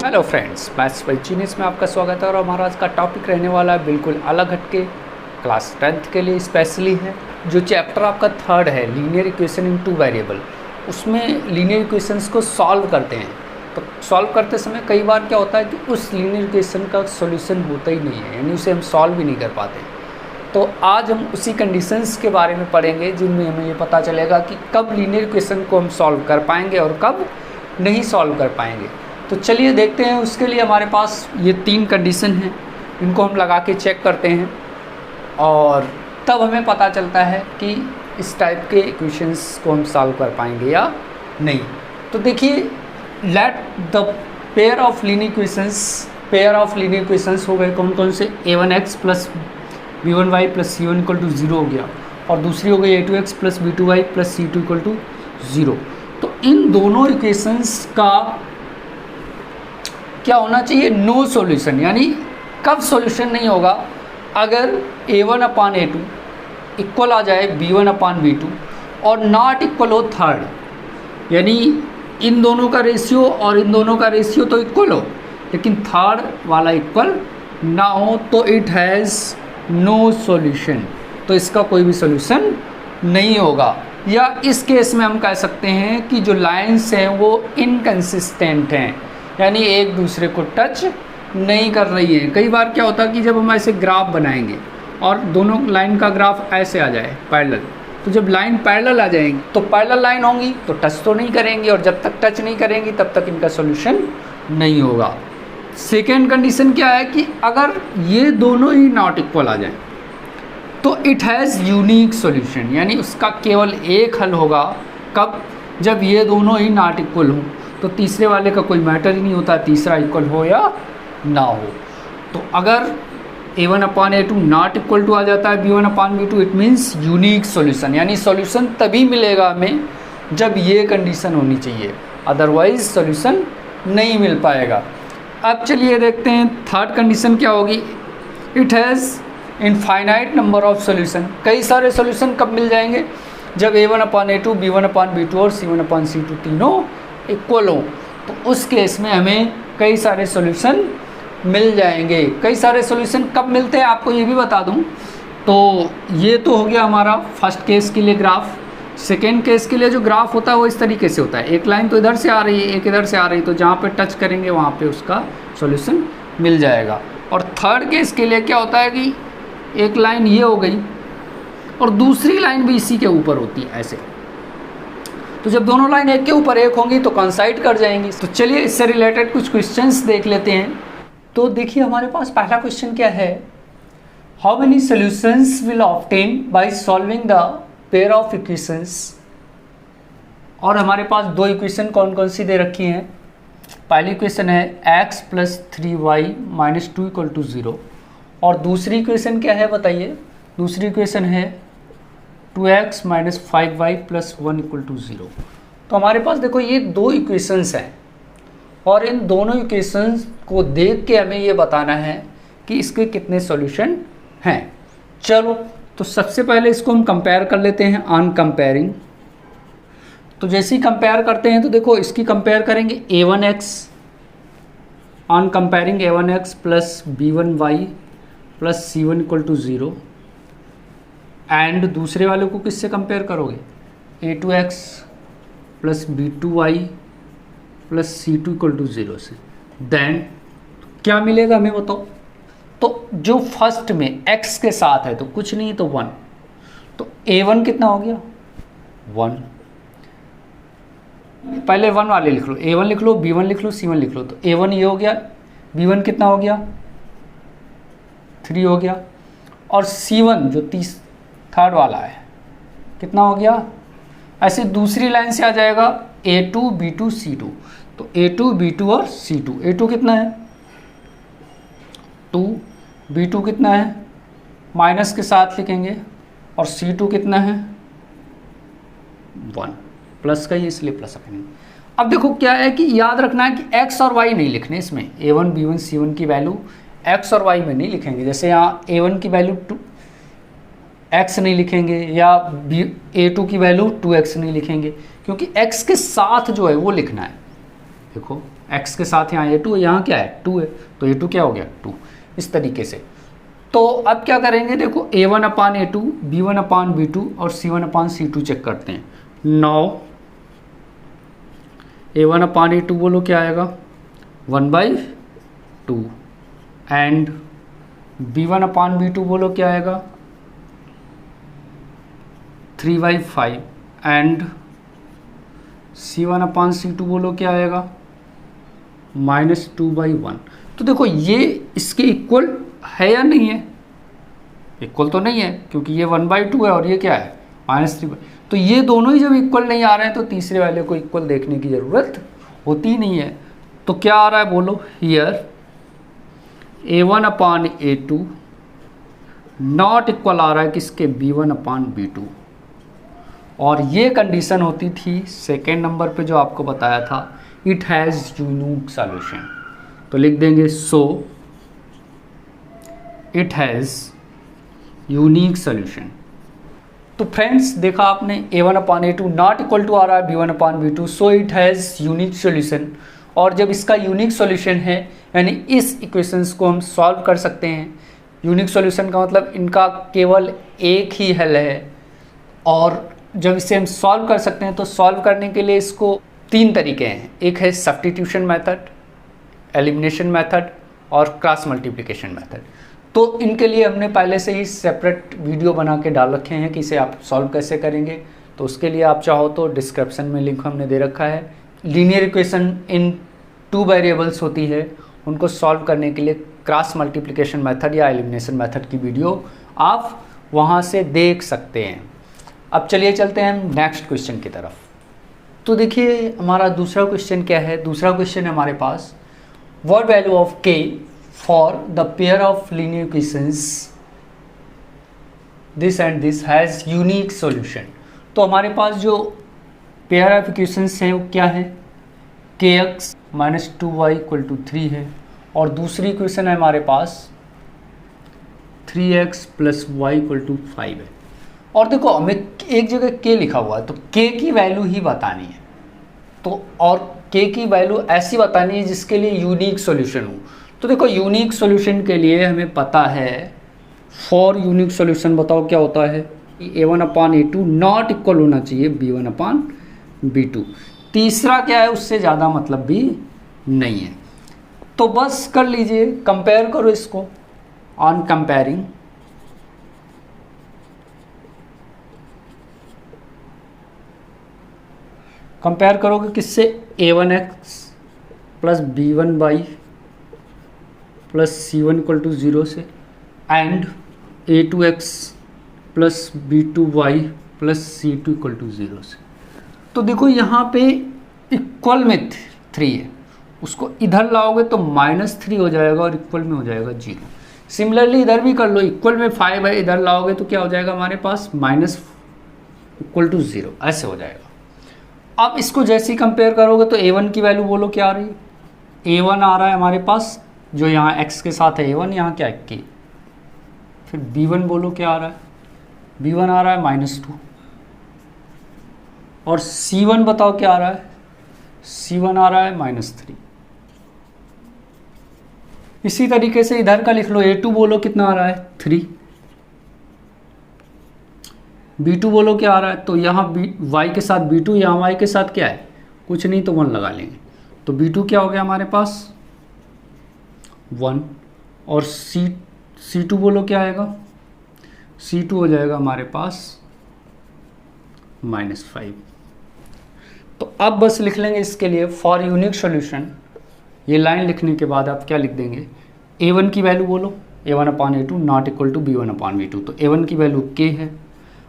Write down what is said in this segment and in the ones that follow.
Hello friends, maths by genius में आपका स्वागत है। और हमारा आज का टॉपिक रहने वाला है बिल्कुल अलग हटके, क्लास 10th के लिए स्पेशली है। जो चैप्टर आपका थर्ड है, linear equation in two variable, उसमें लीनियर इक्वेशंस को सॉल्व करते हैं। तो सॉल्व करते समय कई बार क्या होता है कि उस लीनियर इक्वेशन का सोल्यूशन होता ही नहीं है, यानी उसे हम सॉल्व भी नहीं कर पाते। तो आज हम उसी कंडीशंस के बारे में पढ़ेंगे जिनमें हमें ये पता चलेगा कि कब लीनियर इक्वेशन को हम सॉल्व कर पाएंगे और कब नहीं सॉल्व कर पाएंगे। तो चलिए देखते हैं। उसके लिए हमारे पास ये 3 कंडीशन हैं, इनको हम लगा के चेक करते हैं और तब हमें पता चलता है कि इस टाइप के इक्वेशंस को हम सॉल्व कर पाएंगे या नहीं। तो देखिए, let the pair of linear equations हो गए कौन कौन से। a1x plus b1y plus c1 equal to 0 हो गया, और दूसरी हो गई a2x plus b2y plus c2 equal to 0। तो इन दोनों इक्वेशंस का क्या होना चाहिए? नो सॉल्यूशन, यानी कब सॉल्यूशन नहीं होगा? अगर a1 अपान a2 इक्वल आ जाए b1 अपान b2 और नॉट इक्वल हो थर्ड, यानी इन दोनों का रेशियो और इन दोनों का रेशियो तो इक्वल हो लेकिन थर्ड वाला इक्वल ना हो, तो इट हैज़ नो सॉल्यूशन। तो इसका कोई भी सॉल्यूशन नहीं होगा। या इस केस में हम कह सकते हैं कि जो लाइंस हैं वो इनकंसिस्टेंट हैं, यानी एक दूसरे को टच नहीं कर रही है। कई बार क्या होता है कि जब हम ऐसे ग्राफ बनाएंगे और दोनों लाइन का ग्राफ ऐसे आ जाए पैरेलल, तो जब लाइन पैरेलल आ जाएंगी तो पैरेलल लाइन होंगी तो टच तो नहीं करेंगी, और जब तक टच नहीं करेंगी तब तक इनका सॉल्यूशन नहीं होगा। सेकेंड कंडीशन क्या है कि अगर ये दोनों ही नॉट इक्वल आ जाए तो इट हैज़ यूनिक सॉल्यूशन, यानी उसका केवल एक हल होगा। कब? जब ये दोनों ही नॉट इक्वल हों। तो तीसरे वाले का कोई मैटर ही नहीं होता, तीसरा इक्वल हो या ना हो। तो अगर a1 upon a2 not equal to आ जाता है b1 upon b2, it means unique solution, यानी सॉल्यूशन तभी मिलेगा हमें जब ये कंडीशन होनी चाहिए, अदरवाइज सॉल्यूशन नहीं मिल पाएगा। अब चलिए देखते हैं थर्ड कंडीशन क्या होगी। It has infinite number of solution. कई सारे सॉल्यूशन कब मिल जाएंगे? जब a1 upon a2, b1 upon b2 और c1 अपान c2 तीनों इक्वल हो, तो उस केस में हमें कई सारे सॉल्यूशन मिल जाएंगे। कई सारे सॉल्यूशन कब मिलते हैं आपको ये भी बता दूं। तो ये तो हो गया हमारा फर्स्ट केस के लिए ग्राफ। सेकेंड केस के लिए जो ग्राफ होता है वो इस तरीके से होता है, एक लाइन तो इधर से आ रही है, एक इधर से आ रही है, तो जहाँ पे टच करेंगे वहाँ पे उसका सॉल्यूशन मिल जाएगा। और थर्ड केस के लिए क्या होता है कि एक लाइन ये हो गई और दूसरी लाइन भी इसी के ऊपर होती है ऐसे, तो जब दोनों लाइन एक के ऊपर एक होंगी तो कॉन्साइड कर जाएंगी। तो चलिए इससे रिलेटेड कुछ क्वेश्चंस देख लेते हैं। तो देखिए हमारे पास पहला क्वेश्चन क्या है, how many solutions will obtain by solving the pair of equations. और हमारे पास दो इक्वेशन कौन कौन सी दे रखी हैं। पहली इक्वेशन है x plus 3y minus 2 equal to 0, और दूसरी इक्वेशन क्या है बताइए। दूसरी इक्वेशन है 2x minus 5y plus 1 equal to 0। तो हमारे पास देखो ये दो इक्वेशंस हैं, और इन दोनों इक्वेशंस को देख के हमें ये बताना है कि इसके कितने सॉल्यूशन हैं। चलो तो सबसे पहले इसको हम कंपेयर कर लेते हैं ऑन कंपेयरिंग। तो जैसे ही कंपेयर करते हैं तो देखो इसकी कंपेयर करेंगे a1x on comparing a1x plus b1y plus c1 equal to 0, and दूसरे वाले को किससे कंपेयर करोगे a2x plus b2y plus c2 equal to 0 से। देन क्या मिलेगा हमें बताओ। तो जो फर्स्ट में x के साथ है तो कुछ नहीं तो 1, तो a1 कितना हो गया 1। पहले 1 वाले लिख लो, a1 लिख लो, b1 लिख लो, c1 लिख लो। तो a1 ये हो गया, b1 कितना हो गया 3 हो गया, और c1 जो थर्ड वाला है कितना हो गया। ऐसे दूसरी लाइन से आ जाएगा a2 b2 c2। तो a2 b2 और c2, a2 कितना है 2, b2 कितना है माइनस के साथ लिखेंगे, और c2 कितना है 1, प्लस का ही इसलिए प्लस रखेंगे। अब देखो क्या है कि याद रखना है कि x और y नहीं लिखने इसमें। a1 b1 c1 की वैल्यू x और y में नहीं लिखेंगे। जैसे यहाँ a1 की वैल्यू x नहीं लिखेंगे, या a2 की वैल्यू 2x नहीं लिखेंगे, क्योंकि x के साथ जो है वो लिखना है। देखो x के साथ यहाँ a2 है, यहाँ क्या है 2 है, तो a2 क्या हो गया 2, इस तरीके से। तो अब क्या करेंगे, देखो a1 upon a2, b1 upon b2 और c1 अपान c2 चेक करते हैं। नाउ a1 अपान a2 बोलो क्या आएगा 1/2 एंड b1 अपान b2 बोलो क्या आएगा 3/5 एंड c1 अपान c2 बोलो क्या आएगा -2/1। तो देखो ये इसके इक्वल है या नहीं है, इक्वल तो नहीं है क्योंकि ये 1/2 है और ये क्या है -3। तो ये दोनों ही जब इक्वल नहीं आ रहे हैं तो तीसरे वाले को इक्वल देखने की ज़रूरत होती ही नहीं है। तो क्या आ रहा है बोलो, here a1 upon a2 not equal आ रहा है किसके b1 अपान b2, और ये कंडीशन होती थी सेकेंड नंबर पे जो आपको बताया था, इट हैज़ यूनिक सॉल्यूशन। तो लिख देंगे so it has unique solution. तो फ्रेंड्स देखा आपने a1 upon a2 not equal to आ रहा है b1 upon b2, so it has unique solution. और जब इसका यूनिक सॉल्यूशन है यानी इस इक्वेशंस को हम सॉल्व कर सकते हैं। यूनिक सॉल्यूशन का मतलब इनका केवल एक ही हल है, और जब इसे हम सॉल्व कर सकते हैं तो सॉल्व करने के लिए इसको तीन तरीके हैं, एक है सब्स्टिट्यूशन मेथड, एलिमिनेशन मेथड और क्रॉस मल्टीप्लिकेशन मेथड। तो इनके लिए हमने पहले से ही सेपरेट वीडियो बना के डाल रखे हैं कि इसे आप सॉल्व कैसे करेंगे। तो उसके लिए आप चाहो तो डिस्क्रिप्शन में लिंक हमने दे रखा है। लीनियर इक्वेशन इन 2 वेरिएबल्स होती है, उनको सॉल्व करने के लिए क्रॉस मल्टीप्लिकेशन मेथड या एलिमिनेशन मेथड की वीडियो आप वहाँ से देख सकते हैं। अब चलिए चलते हैं हम नेक्स्ट क्वेश्चन की तरफ। तो देखिए हमारा दूसरा क्वेश्चन क्या है, दूसरा क्वेश्चन है हमारे पास what value of k for the pair of linear equations this and this has unique solution. तो हमारे पास जो पेयर ऑफ इक्वेशंस हैं वो क्या है, kx - 2y = 3 है, और दूसरी इक्वेशन है हमारे पास 3x + y = 5 है। और देखो हमें एक जगह k लिखा हुआ है तो k की वैल्यू ही बतानी है, तो और k की वैल्यू ऐसी बतानी है जिसके लिए यूनिक सॉल्यूशन हो। तो देखो यूनिक सॉल्यूशन के लिए हमें पता है, फॉर यूनिक सॉल्यूशन बताओ क्या होता है, a1 upon a2 not equal होना चाहिए b1 अपान b2। तीसरा क्या है, उससे ज़्यादा मतलब भी नहीं है। तो बस कर लीजिए, कंपेयर करो इसको। ऑन कंपेयरिंग कंपेयर करोगे किससे, a1x + b1y + c1 = 0 से, एंड a2x + b2y + c2 = 0 से। तो देखो यहाँ पे इक्वल में 3 है, उसको इधर लाओगे तो -3 हो जाएगा और इक्वल में हो जाएगा 0। सिमिलरली इधर भी कर लो, इक्वल में 5 है, इधर लाओगे तो क्या हो जाएगा हमारे पास -=0, ऐसे हो जाएगा। अब इसको जैसे ही कंपेयर करोगे तो a1 की वैल्यू बोलो क्या आ रही है, a1 आ रहा है हमारे पास जो यहाँ x के साथ है a1, यहाँ क्या है k। फिर b1 बोलो क्या आ रहा है, b1 आ रहा है -2, और c1 बताओ क्या आ रहा है, c1 आ रहा है -3। इसी तरीके से इधर का लिख लो, a2 बोलो कितना आ रहा है 3, b2 बोलो क्या आ रहा है, तो यहाँ y के साथ b2, यहाँ y के साथ क्या है कुछ नहीं तो 1 लगा लेंगे, तो b2 क्या हो गया हमारे पास 1, और c2 बोलो क्या आएगा, c2 हो जाएगा हमारे पास -5। तो अब बस लिख लेंगे इसके लिए फॉर यूनिक सॉल्यूशन, ये लाइन लिखने के बाद आप क्या लिख देंगे, a1 की वैल्यू बोलो a1 upon a2 not equal to b1 upon b2। तो a1 की वैल्यू k है,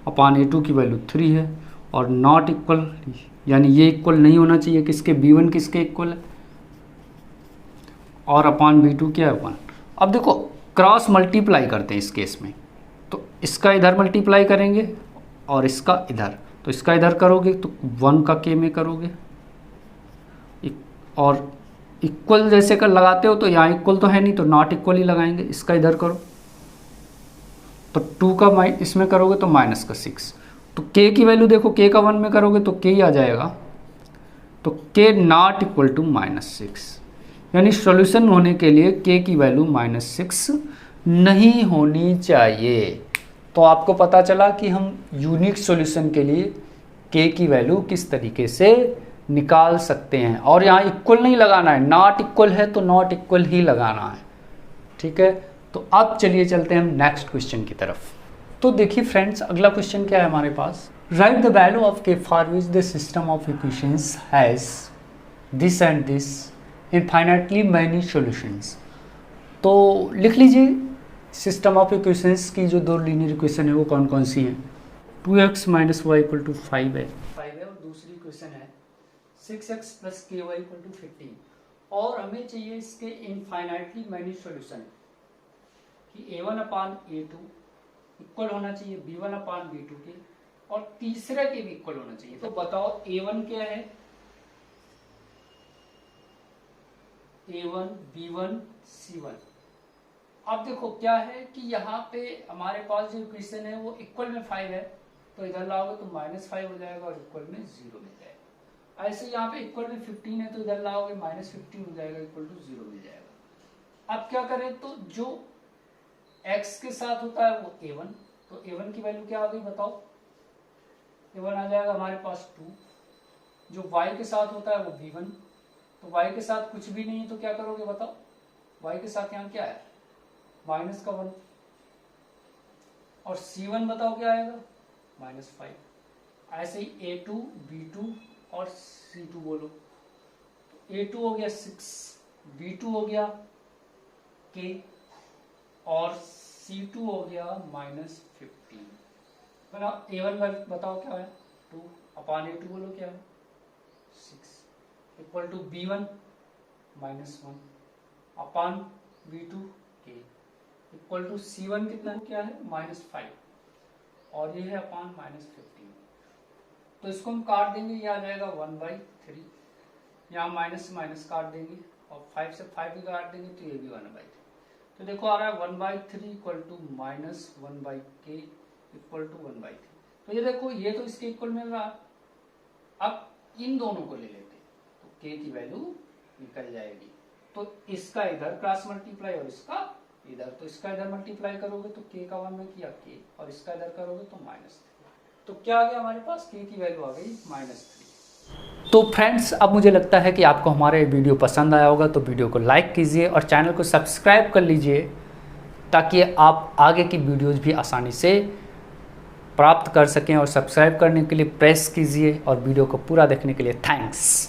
अपान a2 की वैल्यू 3 है, और नॉट इक्वल यानी ये इक्वल नहीं होना चाहिए किसके, b1 किसके इक्वल है, और अपान b2 क्या है 1। अब देखो क्रॉस मल्टीप्लाई करते हैं इस केस में, तो इसका इधर मल्टीप्लाई करेंगे और इसका इधर, तो इसका इधर करोगे तो 1 का k में करोगे, और इक्वल जैसे कर लगाते हो तो यहाँ इक्वल तो है नहीं तो नॉट इक्वल ही लगाएंगे, इसका इधर करो तो 2 का इसमें करोगे तो -6। तो k की वैल्यू देखो, k का 1 में करोगे तो k ही आ जाएगा, तो तो k नॉट इक्वल टू -6, यानी सॉल्यूशन होने के लिए k की वैल्यू -6 नहीं होनी चाहिए। तो आपको पता चला कि हम यूनिक सॉल्यूशन के लिए k की वैल्यू किस तरीके से निकाल सकते हैं। और यहाँ इक्वल नहीं लगाना है, नॉट इक्वल है तो नॉट इक्वल ही लगाना है, ठीक है। तो अब चलिए चलते हैं हम नेक्स्ट क्वेश्चन की तरफ। तो देखिए फ्रेंड्स, अगला क्वेश्चन क्या है हमारे पास, write the value of k for which the system of equations has this and this infinitely many solutions. तो लिख लीजिए सिस्टम ऑफ इक्वेशंस की जो दो लीनियर इक्वेशन है वो कौन कौन सी हैं। 2x - y = 5 है और दूसरी इक्वेशन है 6x + ky = 15। और हमें चाहिए इसके इनफाइनाइटली मैनी सॉल्यूशन कि a1/a2 इक्वल होना चाहिए b1/b2 के, और तीसरे के भी इक्वल होना चाहिए। तो बताओ a1 क्या है, a1 b1 c1। अब देखो क्या है कि यहाँ पे हमारे पास जो इक्वेशन है वो इक्वल में 5 है, तो इधर लाओगे तो -5 हो जाएगा और इक्वल में 0 मिल जाएगा। ऐसे यहाँ पे इक्वल में 15 है तो इधर लाओगे -15 हो जाएगा, इक्वल टू 0 मिल जाएगा। अब क्या करें, तो जो x के साथ होता है वो a1, तो a1 की वैल्यू क्या आ गई बताओ, a1 आ जाएगा हमारे पास 2। जो y के साथ होता है वो b1, तो y के साथ कुछ भी नहीं है तो क्या करोगे बताओ, y के साथ यहाँ क्या है -1, और c1 बताओ क्या आएगा -5। ऐसे ही a2 b2 और c2 बोलो, तो a2 हो गया 6, b2 हो गया k और c2 हो गया -15। मतलब a1 बताओ क्या है 2/a2 बोलो क्या है 6 equal to b1 -1/b2 k equal to c1 कितना क्या है -5 और ये है अपान -15। तो इसको हम काट देंगे, ये आ जाएगा 1/3, यहाँ माइनस से माइनस काट देंगे और 5 से 5 भी काट देंगे तो ये भी 1/3। तो देखो आ रहा है 1/3 equal to -1/k equal to 1/3। तो ये देखो ये तो इसके इक्वल मिल रहा है। अब इन दोनों को ले लेते हैं तो k की वैल्यू निकल जाएगी। तो इसका इधर क्रॉस मल्टीप्लाई और इसका इधर, तो इसका इधर मल्टीप्लाई करोगे तो k का 1 में किया k और इसका इधर करोगे तो -3। तो क्या आ गया हमारे पास, k की वैल्यू आ गई -3। तो फ्रेंड्स अब मुझे लगता है कि आपको हमारा ये वीडियो पसंद आया होगा, तो वीडियो को लाइक कीजिए और चैनल को सब्सक्राइब कर लीजिए ताकि आप आगे की वीडियोज़ भी आसानी से प्राप्त कर सकें। और सब्सक्राइब करने के लिए प्रेस कीजिए और वीडियो को पूरा देखने के लिए थैंक्स।